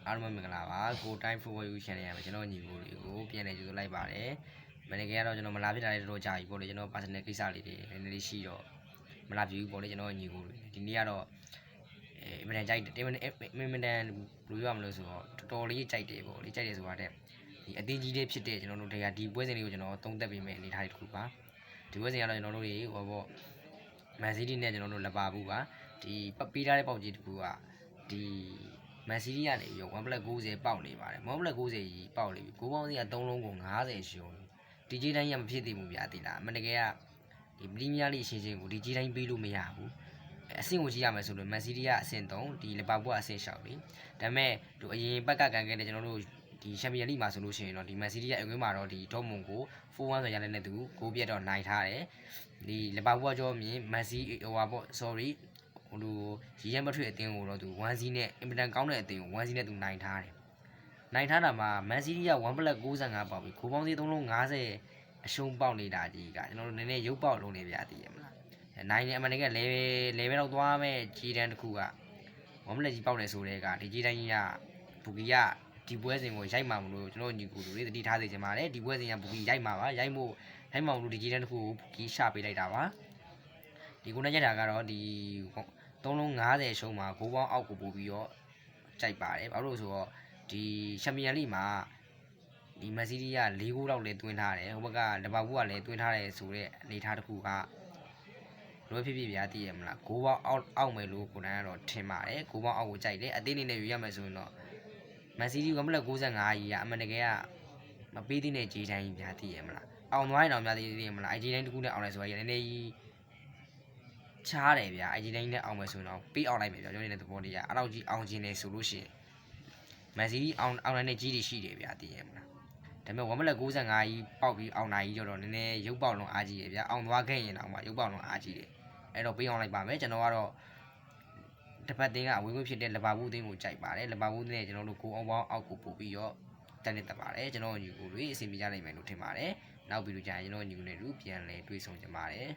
အားလုံးမင်္ဂလာပါကိုတိုင်း football you channel ရမှာကျွန်တော်ညီကိုတွေကိုပြန်လည်ကြိုဆိုလိုက်ပါတယ်မနေ့ကတော့ကျွန်တော်မလာဖြစ်တာလေးတော်ကြာပြီပေါ့လေကျွန်တော် personal ကိစ္စလေးတွေနည်းနည်းလေးရှိတော့မလာပြီပေါ့လေကျွန်တော်ညီကိုတွေဒီနေ့ကတော့အင်မတန်ကြိုက်တယ်အင်မတန်ဘယ်လိုရမလို့ဆိုတော့တော်တော်လေးကြိုက်တယ်ပေါ့လေကြိုက်တယ်ဆိုတာတဲ့ဒီအတင်းကြီးလေးဖြစ်တဲ့ကျွန်တော်တို့တွေကဒီပွဲစဉ်လေးကိုကျွန်တော်သုံးသပ်ပေးမယ်အနေထားတစ်ခုပါဒီပွဲစဉ်ကတော့ကျွန်တော်တို့တွေဟောပေါ့မန်စီးတီးနဲ့ကျွန်တော်တို့လက်ပါဘူးပါဒီပေးထားတဲ့ပေါက်ကြီးတစ်ခုကဒီမန်စီးတီးကနေပြီး1 plus 90ပေါက်နေပါတယ်1 plus 90ကြီးပေါက်နေပြီကိုပေါင်းစီက3လုံးကို90ရှုံးဒီကြီးတိုင်းရမဖြစ်သေးဘူးဗျာတိလားအမှန်တကယ်ကဒီပရီးမီးယားလိအချင်းချင်းကိုဒီကြီးတိုင်းပေးလို့မရဘူးအဆင့်ကိုကြည့်ရမယ်ဆိုလို့မန်စီးတီးကအဆင့်3ဒီလီဗာပူးကအဆင့်6လေဒါပေမဲ့ဒီအရင်ဘက်ကကန်ခဲ့တဲ့ကျွန်တော်တို့ဒီချန်ပီယံလိမှာဆိုလို့ရှိရင်တော့ဒီမန်စီးတီးရဲ့အကွင်းမှာတော့ဒီဒေါ့မွန်ကို4-1ဆိုရတဲ့နဲ့သူကိုပြတ်တော့နိုင်ထားတယ်ဒီလီဗာပူးကကြောမြင်မန်စီဟိုပါပေါ့ sorry ဟိုလိုရီယန်မထွေအတင်းကိုတော့သူ1-0နဲ့အင်မတန်ကောင်းတဲ့အတင်းကို1-0နဲ့သူနိုင်ထားတယ်နိုင်ထားတာမှာမန်စီးတီးက1 plus 95ပေါက်ပြီခိုးပေါင်းစီ3လုံး90အရှုံးပေါက်နေတာကြီးကကျွန်တော်တို့နည်းနည်းရုပ်ပေါက်လုံးနေပြတည်ရမလားနိုင်နေအမှန်တကယ်လေပဲတော့သွားမဲ့ကြီးတန်းတစ်ခုက1 plus ကြီးပေါက်နေဆိုတဲ့ကဒီကြီးတန်းကြီးကဘူကီကဒီပွဲစဉ်ကိုရိုက်မှာမလို့ကျွန်တော်ညီကူတွေတတိထားစေချင်ပါတယ်ဒီပွဲစဉ်ကဘူကီရိုက်မှာပါရိုက်မှာမလို့ဒီကြီးတန်းတစ်ခုကိုဘူကီရှာပေးလိုက်တာပါဒီကိုနဲ့ကြက်တာကတော့ဒီ3လုံး90ရှုံးမှာ9ပေါင်းအောက်ကိုပို့ပြီးတော့ကြိုက်ပါတယ်ဘာလို့ဆိုတော့ဒီချန်ပီယံလိမှာဒီမန်စီးတီးက4ဂိုးလောက်လည်းတွင်းထားတယ်ဟိုဘက်ကလီဗာပူးကလည်းတွင်းထားတယ်ဆိုတဲ့အနေထားတစ်ခုကလွယ်ဖြစ်ဗျာသိရမလား9ပေါင်းအောက်မယ်လို့ကိုယ်တိုင်ကတော့ထင်ပါတယ်9ပေါင်းအောက်ကိုကြိုက်တယ်အသေးလေးနဲ့ယူရမယ်ဆိုရင်တော့မန်စီးတီးကမလက်95ကြီးကအမှန်တကယ်ကမပေးသေးတဲ့ဂျေးတိုင်းကြီးဗျာသိရမလားအောင်သွားရင်တော့များသေးရမလားအဲ့ဂျေးတိုင်းတစ်ခုနဲ့အောင်လိုက်ဆိုရင်နည်းနည်းကြီးချားတယ်ဗျာအဲ့ဒီတိုင်းနဲ့အောင်မယ်ဆိုရင်တော့ပေးအောင်လိုက်မယ်ဗျာကျွန်တော်နေတဲ့သဘောတရားအဲ့လောက်ကြီးအောင်ခြင်းနေဆိုလို့ရှိရင်မန်စီးတီးအောင်နိုင်တဲ့ကြီးတွေရှိတယ်ဗျာသိရမလားဒါပေမဲ့1 plus 95ကြီးပေါက်ပြီးအောင်နိုင်ကြီးတော့နည်းနည်းရုပ်ပေါက်လုံးအားကြီးတယ်ဗျာအောင်သွားခဲ့ရင်တော့မှရုပ်ပေါက်လုံးအားကြီးတယ်အဲ့တော့ပေးအောင်လိုက်ပါမယ်ကျွန်တော်ကတော့တစ်ဖက်တင်းကအဝေးဝေးဖြစ်တဲ့လီဗာပူးအသင်းကိုကြိုက်ပါတယ်လီဗာပူးနဲ့ကျွန်တော်တို့ကိုအောင်ပေါင်းအောက်ကိုပို့ပြီးတော့တက်နေတတ်ပါတယ်ကျွန်တော်ညီကိုတွေအစီအမီကြနိုင်မယ်လို့ထင်ပါတယ်နောက်ဗီဒီယိုကြရင်ကျွန်တော်ညီကိုတွေလူပြန်လဲတွေ့ဆုံကြပါတယ်